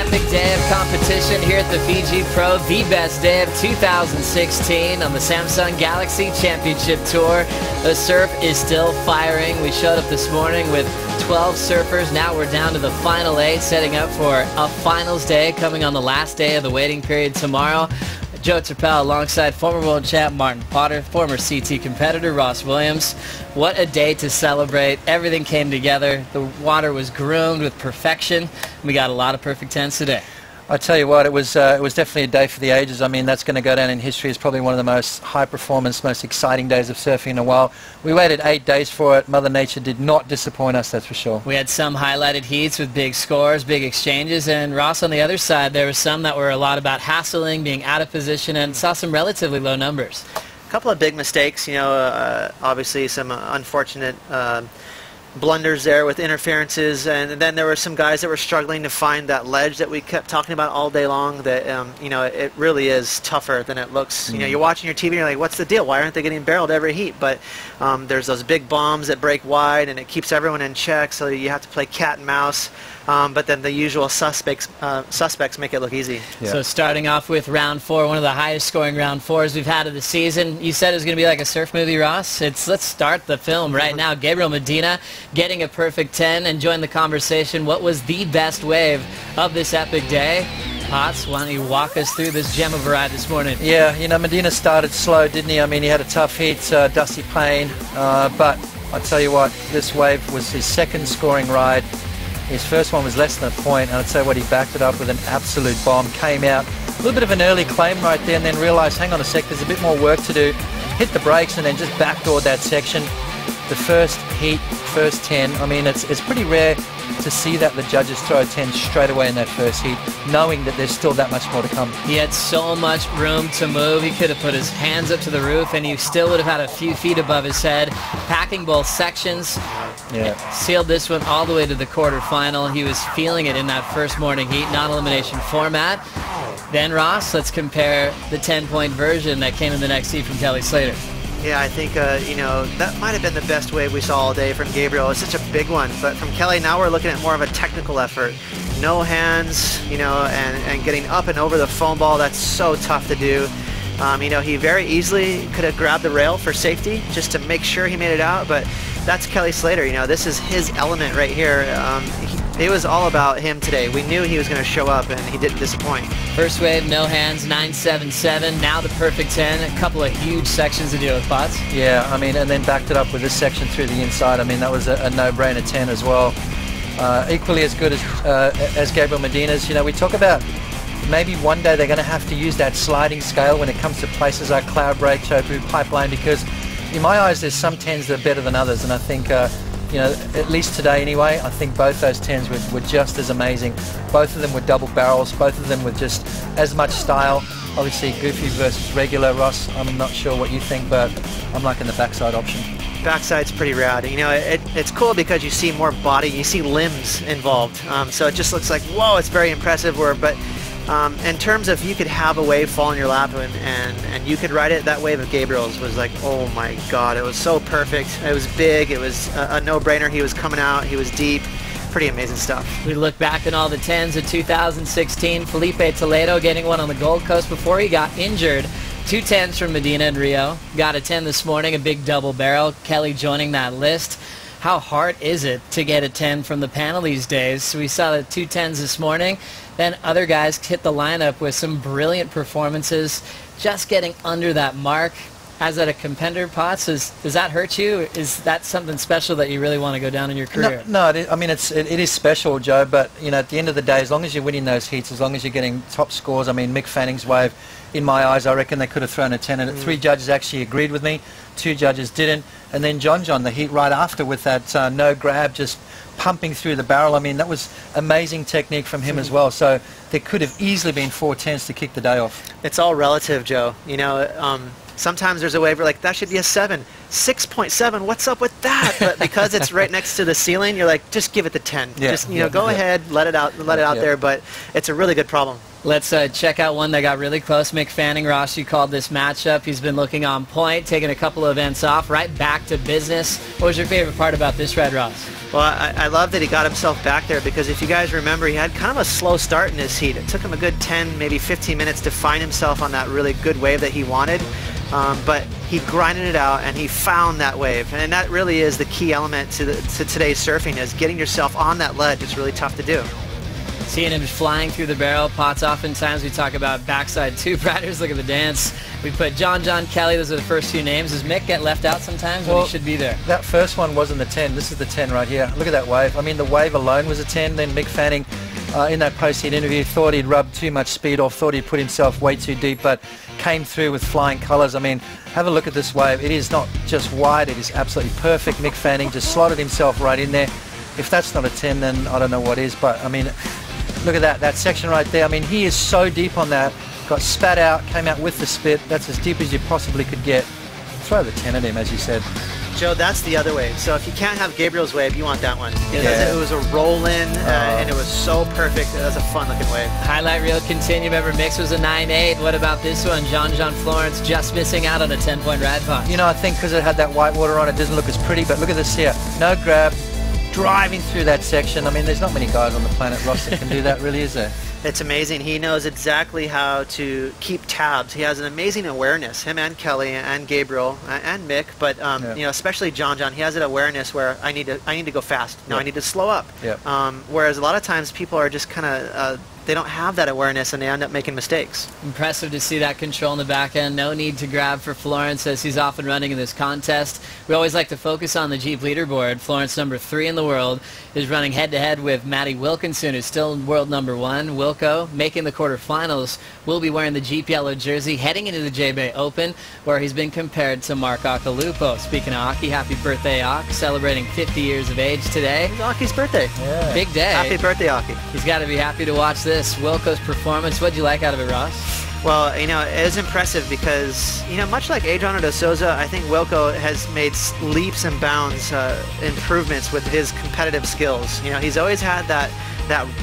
epic day of competition here at the Fiji Pro, the best day of 2016 on the Samsung Galaxy Championship Tour. The surf is still firing. We showed up this morning with 12 surfers. Now we're down to the final 8, setting up for a finals day coming on the last day of the waiting period tomorrow. Joe Turpel alongside former world champ Martin Potter, former CT competitor Ross Williams. What a day to celebrate. Everything came together. The water was groomed with perfection. We got a lot of perfect 10s today. I tell you what, it was definitely a day for the ages. I mean, that's going to go down in history as probably one of the most high-performance, most exciting days of surfing in a while. We waited 8 days for it. Mother Nature did not disappoint us, that's for sure. We had some highlighted heats with big scores, big exchanges, and Ross, on the other side, there were some that were a lot about hassling, being out of position, and saw some relatively low numbers. A couple of big mistakes, you know, obviously some unfortunate blunders there with interferences, and then there were some guys that were struggling to find that ledge that we kept talking about all day long. That you know, it really is tougher than it looks. You know, you're watching your TV and you're like, what's the deal? Why aren't they getting barreled every heat? But there's those big bombs that break wide, and it keeps everyone in check, so you have to play cat and mouse. But then the usual suspects make it look easy. Yeah. So starting off with round 4, one of the highest scoring round 4s we've had of the season. You said it was going to be like a surf movie, Ross. Let's start the film right now. Gabriel Medina getting a perfect 10 and join the conversation. What was the best wave of this epic day? Potts, why don't you walk us through this gem of a ride this morning? Yeah, you know, Medina started slow, didn't he? I mean, he had a tough heat, Dusty Payne, but I tell you what, this wave was his second scoring ride. His first one was less than a point, and I'd say what he backed it up with an absolute bomb. Came out, a little bit of an early claim right there, and then realised, hang on a sec, there's a bit more work to do. Hit the brakes and then just backdoored that section. The first heat, first 10, I mean, it's pretty rare to see that the judges throw a 10 straight away in that first heat, knowing that there's still that much more to come. He had so much room to move. He could have put his hands up to the roof, and he still would have had a few feet above his head. Packing both sections. Yeah. Sealed this one all the way to the quarterfinal. He was feeling it in that first morning heat, non-elimination format. Then, Ross, let's compare the 10-point version that came in the next heat from Kelly Slater. Yeah, I think, you know, that might have been the best wave we saw all day from Gabriel. It's such a big one. But from Kelly, now we're looking at more of a technical effort. No hands, you know, and getting up and over the foam ball, that's so tough to do. You know, he very easily could have grabbed the rail for safety just to make sure he made it out, but that's Kelly Slater. You know, this is his element right here. It was all about him today. We knew he was going to show up, and he didn't disappoint. First wave, no hands, 9.77. Now the perfect 10. A couple of huge sections to deal with, Potts. Yeah, I mean, and then backed it up with this section through the inside. I mean, that was a no-brainer 10 as well. Equally as good as Gabriel Medina's. You know, we talk about maybe one day they're going to have to use that sliding scale when it comes to places like Cloudbreak, Chopu, Pipeline, because in my eyes there's some 10s that are better than others, and I think you know, at least today anyway, I think both those 10s were just as amazing. Both of them were double barrels, both of them with just as much style. Obviously goofy versus regular. Ross, I'm not sure what you think, but I'm liking the backside option. Backside's pretty rad. You know, it's cool because you see more body, you see limbs involved. So it just looks like, whoa, it's very impressive. But in terms of you could have a wave fall in your lap and you could ride it, that wave of Gabriel's was like, oh my God, it was so perfect. It was big, it was a no-brainer. He was coming out, he was deep. Pretty amazing stuff. We look back at all the 10s of 2016. Felipe Toledo getting one on the Gold Coast before he got injured. 2 10s from Medina and Rio. Got a 10 this morning, a big double barrel. Kelly joining that list. How hard is it to get a 10 from the panel these days? So we saw the 2 10s this morning. Then other guys hit the lineup with some brilliant performances, just getting under that mark. As at a competitor, Potts, does that hurt you? Is that something special that you really want to go down in your career? No, I mean, it is special, Joe, but you know, at the end of the day, as long as you're winning those heats, as long as you're getting top scores, I mean, Mick Fanning's wave, in my eyes, I reckon they could have thrown a 10, and 3 judges actually agreed with me, 2 judges didn't, and then John, the heat right after with that no grab, just pumping through the barrel. I mean, that was amazing technique from him as well, so there could have easily been 4 10s to kick the day off. It's all relative, Joe. You know, sometimes there's a wave where like, that should be a 7. 6.7, what's up with that? But because it's right next to the ceiling, you're like, just give it the 10. Yeah, just, you know, go ahead, let it out there, but it's a really good problem. Let's check out one that got really close. Mick Fanning, Ross, you called this matchup. He's been looking on point, taking a couple of events off, right back to business. What was your favorite part about this Red, Ross? Well, I love that he got himself back there, because if you guys remember, he had kind of a slow start in his heat. It took him a good 10, maybe 15 minutes to find himself on that really good wave that he wanted. But he grinded it out, and he found that wave. And that really is the key element to today's surfing, is getting yourself on that ledge. It's really tough to do. Seeing him flying through the barrel. Pots, oftentimes we talk about backside tube riders. Look at the dance. We put John Kelly. Those are the first few names. Does Mick get left out sometimes when he should be there? That first one wasn't the 10. This is the 10 right here. Look at that wave. I mean, the wave alone was a 10. Then Mick Fanning, in that post-heat interview, thought he'd rubbed too much speed off, thought he'd put himself way too deep, but came through with flying colours. I mean, have a look at this wave. It is not just wide. It is absolutely perfect. Mick Fanning just slotted himself right in there. If that's not a 10, then I don't know what is. But, I mean, look at that section right there. I mean, he is so deep on that. Got spat out, came out with the spit. That's as deep as you possibly could get. Throw the 10 at him, as you said. Joe, that's the other wave. So if you can't have Gabriel's wave, you want that one. Because it was a roll-in, and it was so perfect. It was a fun-looking wave. Highlight reel continue. Remember, Mix was a 9.8. What about this one? John Florence just missing out on a 10-point rad pot. You know, I think because it had that white water on, it doesn't look as pretty. But look at this here. No grab. Driving through that section. I mean, there's not many guys on the planet, Ross, that can do that, really, is there? It's amazing. He knows exactly how to keep tabs. He has an amazing awareness, him and Kelly and Gabriel and Mick, but you know, especially John. He has an awareness where I need to go fast. Now I need to slow up. Whereas a lot of times people are just kind of they don't have that awareness, and they end up making mistakes. Impressive to see that control in the back end. No need to grab for Florence as he's off and running in this contest. We always like to focus on the Jeep leaderboard. Florence, number 3 in the world, is running head-to-head with Matty Wilkinson, who's still world number 1. Wilco, making the quarterfinals, will be wearing the Jeep yellow jersey, heading into the J-Bay Open, where he's been compared to Mark Occhilupo. Speaking of Occhi, happy birthday, Ock, celebrating 50 years of age today. It's Occhi's birthday. Yeah. Big day. Happy birthday, Occhi. He's got to be happy to watch this. Wilco's performance, what'd you like out of it, Ross? Well, you know, it was impressive because, you know, much like Adriano de Souza, I think Wilco has made leaps and bounds improvements with his competitive skills. You know, he's always had that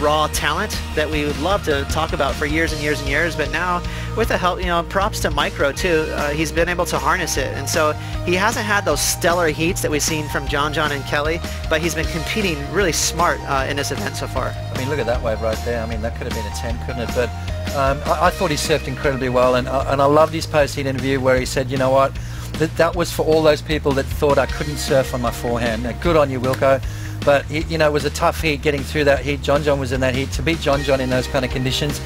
raw talent that we would love to talk about for years and years and years, but now with the help, you know, props to Micro too, he's been able to harness it, and so he hasn't had those stellar heats that we've seen from John and Kelly, but he's been competing really smart in this event so far. I mean, look at that wave right there. I mean, that could have been a 10, couldn't it? But I thought he surfed incredibly well, and I loved his post-heat interview where he said, you know what, that was for all those people that thought I couldn't surf on my forehand. Now, good on you, Wilco. But, you know, it was a tough heat getting through that heat. John was in that heat. To beat John in those kind of conditions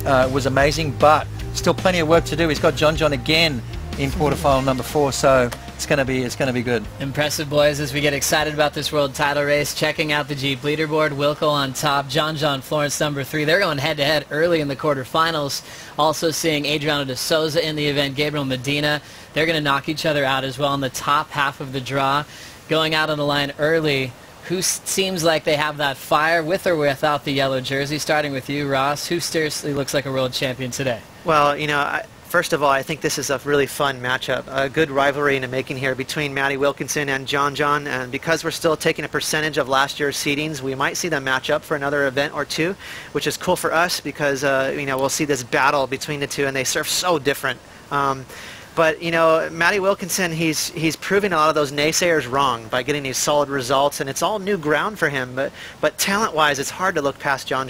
was amazing, but still plenty of work to do. He's got John again in quarterfinal number 4, so it's going to be good. Impressive, boys, as we get excited about this world title race. Checking out the Jeep leaderboard, Wilco on top, John Florence number 3. They're going head-to-head early in the quarterfinals. Also seeing Adriano de Souza in the event, Gabriel Medina. They're going to knock each other out as well in the top half of the draw. Going out on the line early, who seems like they have that fire with or without the yellow jersey? Starting with you, Ross. Who seriously looks like a world champion today? Well, you know, first of all, I think this is a really fun matchup. A good rivalry in the making here between Matty Wilkinson and John. And because we're still taking a percentage of last year's seedings, we might see them match up for another event or two, which is cool for us because, you know, we'll see this battle between the two, and they surf so different. But, you know, Matty Wilkinson, he's proving a lot of those naysayers wrong by getting these solid results, and it's all new ground for him. But talent-wise, it's hard to look past John.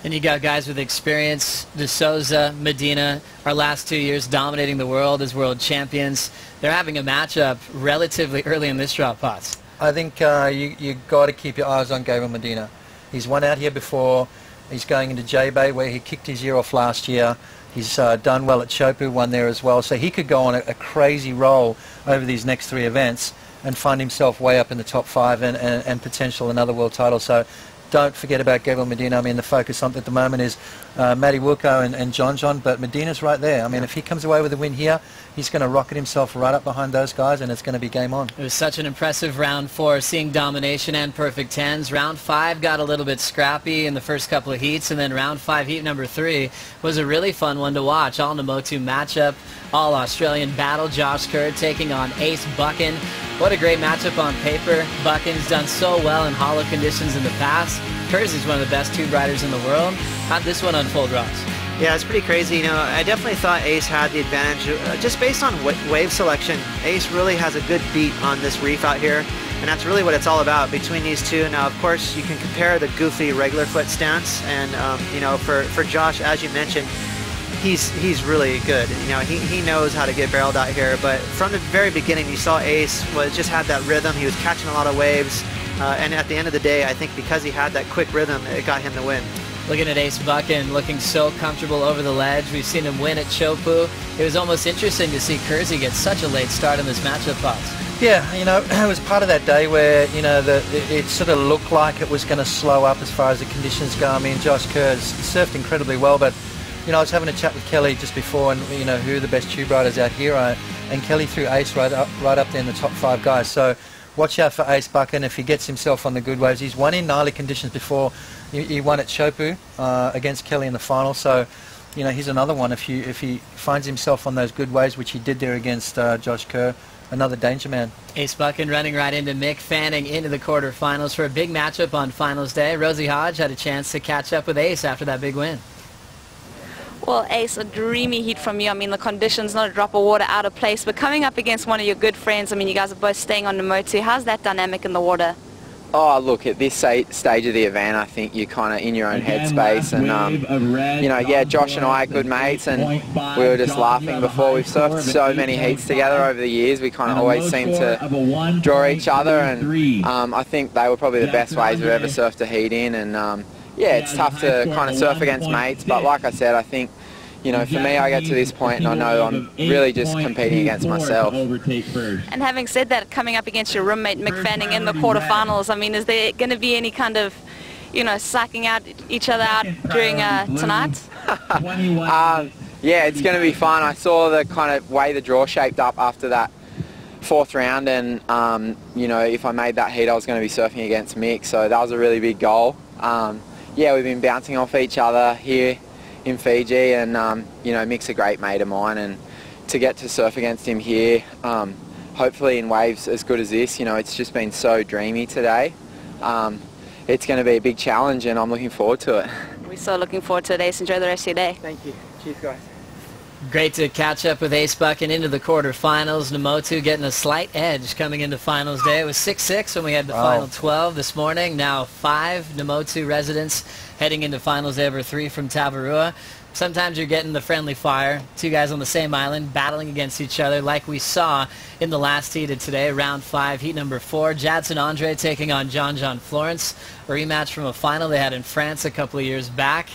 And you got guys with experience, De Souza, Medina, our last 2 years dominating the world as world champions. They're having a matchup relatively early in this draw, Potts. I think you got to keep your eyes on Gabriel Medina. He's won out here before. He's going into J-Bay where he kicked his year off last year. He's done well at Chopu, won there as well. So he could go on a crazy roll over these next 3 events and find himself way up in the top 5 and potential another world title. So don't forget about Gabriel Medina. I mean, the focus on at the moment is Matty Wilco and John, but Medina's right there. I mean, if he comes away with a win here, he's going to rocket himself right up behind those guys, and it's going to be game on. It was such an impressive round 4, seeing domination and perfect 10s. Round 5 got a little bit scrappy in the first couple of heats, and then round 5, heat number 3, was a really fun one to watch. All Namotu matchup, all Australian battle. Josh Kerr taking on Ace Buchan. What a great matchup on paper. Buchan's done so well in hollow conditions in the past. Kerr's is one of the best tube riders in the world. How'd this one unfold, Ross? Yeah, it's pretty crazy. You know, I definitely thought Ace had the advantage. Just based on wave selection, Ace really has a good beat on this reef out here, and that's really what it's all about between these two. Now, of course, you can compare the goofy regular foot stance, and you know, for Josh, as you mentioned, he's really good. You know, he knows how to get barreled out here. But from the very beginning, you saw Ace just had that rhythm. He was catching a lot of waves, and at the end of the day, I think because he had that quick rhythm, it got him the win. Looking at Ace Buchan looking so comfortable over the ledge. We've seen him win at Chopu. It was almost interesting to see Kersey get such a late start in this matchup, Pops. Yeah, you know, it was part of that day where, you know, it sort of looked like it was going to slow up as far as the conditions go. I mean, Josh Kerr's surfed incredibly well, but, you know, I was having a chat with Kelly just before, and, you know, who are the best tube riders out here, and Kelly threw Ace right up there in the top 5 guys. So watch out for Ace Buchan if he gets himself on the good waves. He's won in gnarly conditions before. He won at Chopu against Kelly in the final, so you know he's another one. If he finds himself on those good waves, which he did there against Josh Kerr, another danger man. Ace Buchan running right into Mick Fanning into the quarterfinals for a big matchup on finals day. Rosie Hodge had a chance to catch up with Ace after that big win. Well, Ace, a dreamy heat from you. I mean, the conditions, not a drop of water, out of place, but coming up against one of your good friends. I mean, you guys are both staying on Namotu. How's that dynamic in the water? Oh, look, at this stage of the event, I think you're kind of in your own headspace, and you know, yeah, Josh and I are good mates, and we were just laughing before. We've surfed so many heats together over the years. We kind of always seem to draw each other, and I think they were probably the best waves we've ever surfed a heat in, and yeah, it's tough to kind of surf against mates, but like I said, I think, you know, for me, I get to this point and I know I'm really just competing against myself. And having said that, coming up against your roommate Mick Fanning in the quarterfinals, I mean, is there going to be any kind of, you know, sucking out each other out during tonight? Yeah, it's going to be fun. I saw the kind of way the draw shaped up after that 4th round, and you know, if I made that heat, I was going to be surfing against Mick, so that was a really big goal. Yeah, we've been bouncing off each other here in Fiji, and you know, Mick's a great mate of mine, and to get to surf against him here, hopefully in waves as good as this, you know, it's just been so dreamy today. It's going to be a big challenge, and I'm looking forward to it. We're so looking forward to it, Ace. Enjoy the rest of your day. Thank you. Cheers, guys. Great to catch up with Ace Buchan into the quarterfinals. Namotu getting a slight edge coming into finals day. It was 6-6 when we had the final 12 this morning. Now 5 Namotu residents heading into finals day over 3 from Tavarua. Sometimes you're getting the friendly fire. 2 guys on the same island battling against each other like we saw in the last heat of today, round 5, heat number 4. Jadson Andre taking on John Florence, a rematch from a final they had in France a couple of years back.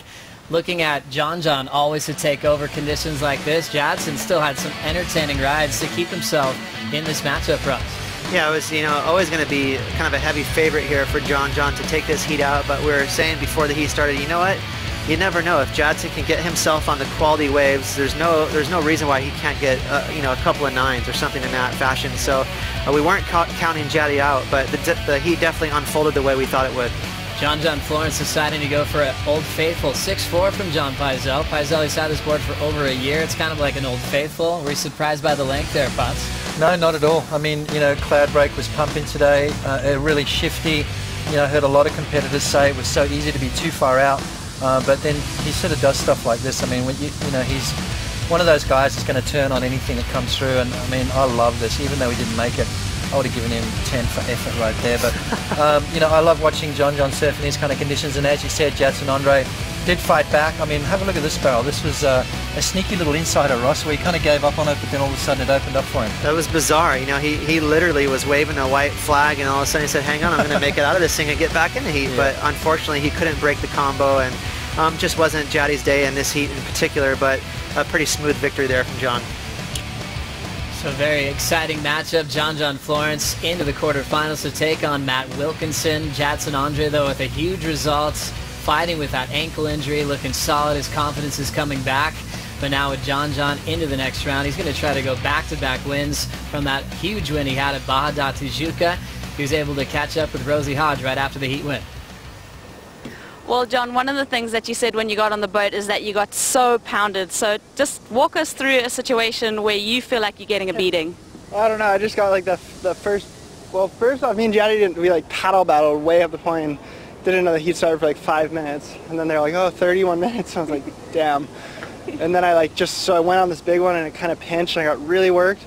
Looking at John always to take over conditions like this, Jadson still had some entertaining rides to keep himself in this matchup, Russ. Yeah, it was, you know, always going to be kind of a heavy favorite here for John to take this heat out, but we were saying before the heat started, you know what? You never know. If Jadson can get himself on the quality waves, there's no reason why he can't get you know, a couple of 9s or something in that fashion. So we weren't counting Jaddy out, but the heat definitely unfolded the way we thought it would. John Florence deciding to go for an Old Faithful 6-4 from John Peisel. Peisel, he's had this board for over a year. It's kind of like an Old Faithful. Were you surprised by the length there, Potts? No, not at all. I mean, you know, cloud break was pumping today. Really shifty. You know, I heard a lot of competitors say it was so easy to be too far out. But then he sort of does stuff like this. I mean, when you know, he's one of those guys that's going to turn on anything that comes through. And I mean, I love this. Even though he didn't make it, I would have given him 10 for effort right there. But, you know, I love watching John surf in these kind of conditions. And as you said, Jadson Andre did fight back. I mean, have a look at this barrel. This was a sneaky little insider, Ross, where he kind of gave up on it, but then all of a sudden it opened up for him. That was bizarre. You know, he literally was waving a white flag, and all of a sudden he said, hang on, I'm going to make it out of this thing and get back in the heat. Yeah. But unfortunately, he couldn't break the combo, and just wasn't Jaddy's day in this heat in particular, but a pretty smooth victory there from John. So very exciting matchup. John Florence into the quarterfinals to take on Matt Wilkinson. Jadson Andre, though, with a huge result, fighting with that ankle injury, looking solid. His confidence is coming back. But now with John into the next round, he's going to try to go back-to-back wins from that huge win he had at Baja da Tijuca. He was able to catch up with Rosie Hodge right after the heat win. Well, John, one of the things that you said when you got on the boat is that you got so pounded. So just walk us through a situation where you feel like you're getting a beating. I don't know. I just got like the first. Well, first off, me and Jaddy we like paddle battled way up the point. didn't know the heat started for like 5 minutes, and then they're like, oh, 31 minutes. I was like, damn. And then I I went on this big one, and it kind of pinched, and I got really worked.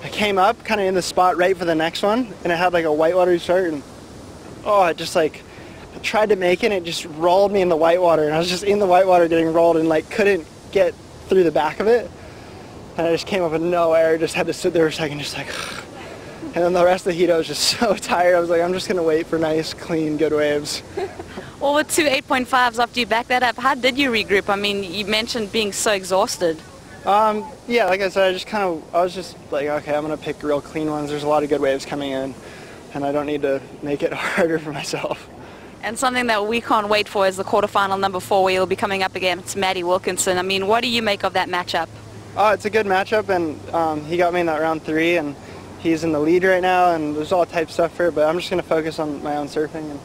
I came up kind of in the spot right for the next one, and it had like a whitewater start, and I just like, I tried to make it, and it just rolled me in the whitewater, and I was just in the whitewater getting rolled and like couldn't get through the back of it. And I just came up with no air, just had to sit there for a second, just like, and then the rest of the heat I was just so tired. I was like, I'm just gonna wait for nice, clean, good waves. Well, with 2 8.5s after you backed that up, how did you regroup? I mean, you mentioned being so exhausted. Yeah, like I said, I was just like, okay, I'm gonna pick real clean ones. There's a lot of good waves coming in, and I don't need to make it harder for myself. And something that we can't wait for is the quarterfinal number 4, where you'll be coming up against Maddie Wilkinson. I mean, what do you make of that matchup? It's a good matchup, and he got me in that round 3, and he's in the lead right now, and there's all types of stuff for it, but I'm just gonna focus on my own surfing, and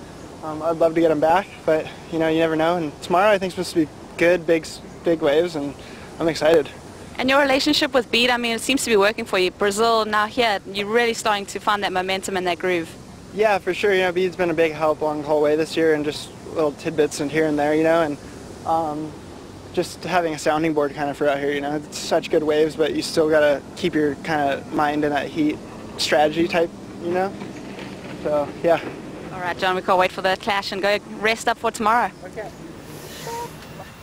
I'd love to get him back, but you know, you never know. And tomorrow I think is supposed to be good, big waves, and I'm excited. And your relationship with Bede, I mean, it seems to be working for you. Brazil, now here, you're really starting to find that momentum and that groove. Yeah, for sure. You know, Bede's been a big help along the whole way this year, and just little tidbits in here and there, you know, and just having a sounding board kind of for out here, you know. It's such good waves, but you still got to keep your kind of mind in that heat strategy type, you know. So, yeah. All right, John, we can't wait for the clash and go rest up for tomorrow. Okay.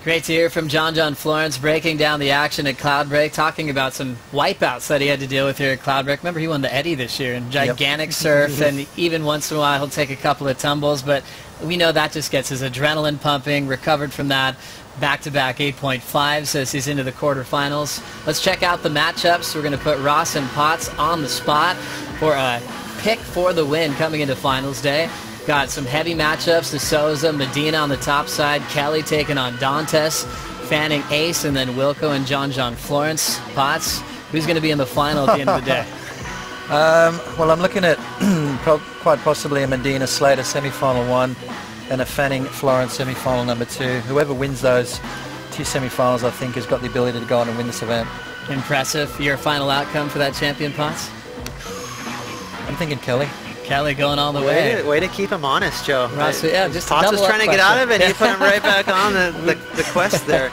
Great to hear from John Florence breaking down the action at Cloudbreak, talking about some wipeouts that he had to deal with here at Cloudbreak. Remember, he won the Eddy this year in gigantic surf, and even once in a while he'll take a couple of tumbles, but we know that just gets his adrenaline pumping, recovered from that back-to-back 8.5s as he's into the quarterfinals. Let's check out the matchups. We're going to put Ross and Potts on the spot for a pick for the win coming into finals day. Got some heavy matchups, De Souza, Medina on the top side, Kelly taking on Dantes, Fanning Ace, and then Wilco and John Florence. Potts, who's going to be in the final at the end of the day? Well, I'm looking at quite possibly a Medina Slater semi-final 1 and a Fanning Florence semi-final number 2. Whoever wins those 2 semi-finals, I think, has got the ability to go on and win this event. Impressive. Your final outcome for that champion, Potts? I'm thinking Kelly. Kelly going all the way. Way to keep him honest, Joe. Ross, yeah, just Potts was trying to get out of it, and you put him right back on the quest there.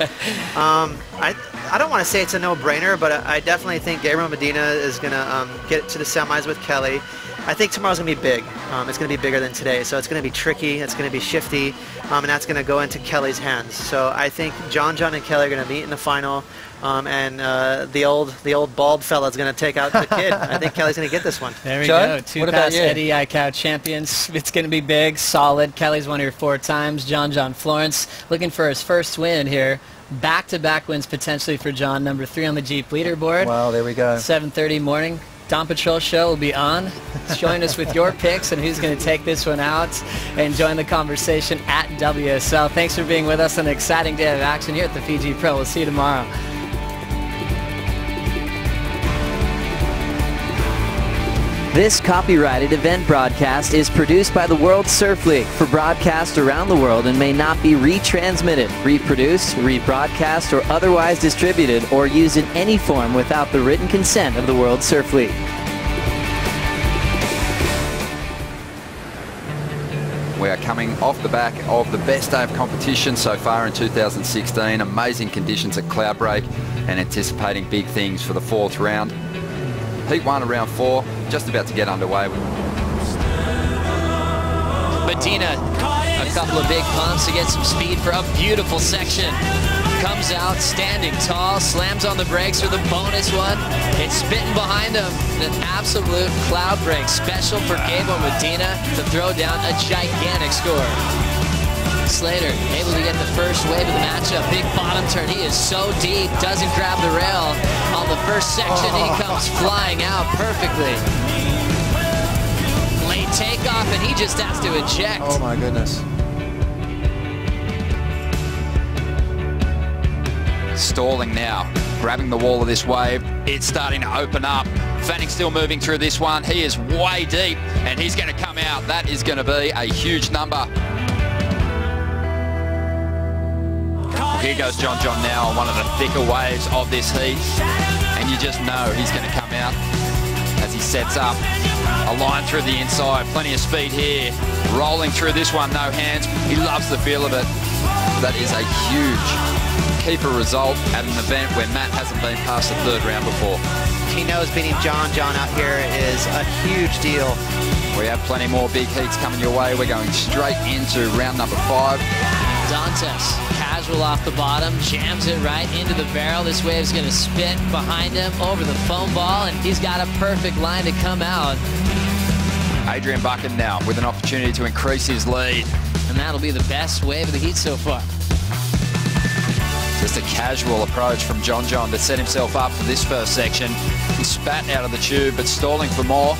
I don't want to say it's a no-brainer, but I definitely think Gabriel Medina is going to get to the semis with Kelly. I think tomorrow's going to be big. It's going to be bigger than today, so it's going to be tricky, it's going to be shifty, and that's going to go into Kelly's hands. So I think John and Kelly are going to meet in the final, and the old bald fella's going to take out the kid. I think Kelly's going to get this one. There we go. 2 past Eddy ICAO champions. It's going to be big, solid. Kelly's won here 4 times. John Florence looking for his first win here. Back-to-back wins potentially for John, number 3 on the Jeep leaderboard. Wow, there we go. 7:30 morning. Dawn Patrol show will be on. Join us with your picks and who's going to take this one out, and join the conversation at WSL. Thanks for being with us on an exciting day of action here at the Fiji Pro. We'll see you tomorrow. This copyrighted event broadcast is produced by the World Surf League for broadcast around the world and may not be retransmitted, reproduced, rebroadcast, or otherwise distributed or used in any form without the written consent of the World Surf League. We are coming off the back of the best day of competition so far in 2016. Amazing conditions at Cloudbreak and anticipating big things for the 4th round. Heat 1 of round 4, just about to get underway. Medina, a couple of big pumps to get some speed for a beautiful section. Comes out standing tall, slams on the brakes for the bonus one. It's spitting behind him. An absolute Cloudbreak special for Gabriel Medina to throw down a gigantic score. Slater able to get the first wave of the matchup. Big bottom turn. He is so deep. Doesn't grab the rail. On the first section, he comes flying out perfectly. Late takeoff, and he just has to eject. Oh my goodness. Stalling now, grabbing the wall of this wave. It's starting to open up. Fanning still moving through this one. He is way deep, and he's going to come out. That is going to be a huge number. Here goes John now on one of the thicker waves of this heat, and you just know he's going to come out as he sets up A line through the inside, plenty of speed here. Rolling through this one, no hands. He loves the feel of it. That is a huge keeper result at an event where Matt hasn't been past the third round before. He knows beating John out here is a huge deal. We have plenty more big heats coming your way. We're going straight into round number 5. Dantes, casual off the bottom, jams it right into the barrel. This wave's going to spin behind him over the foam ball, and he's got a perfect line to come out. Adrian Buchan now with an opportunity to increase his lead. And that'll be the best wave of the heat so far. Just a casual approach from John to set himself up for this first section. He spat out of the tube, but stalling for more.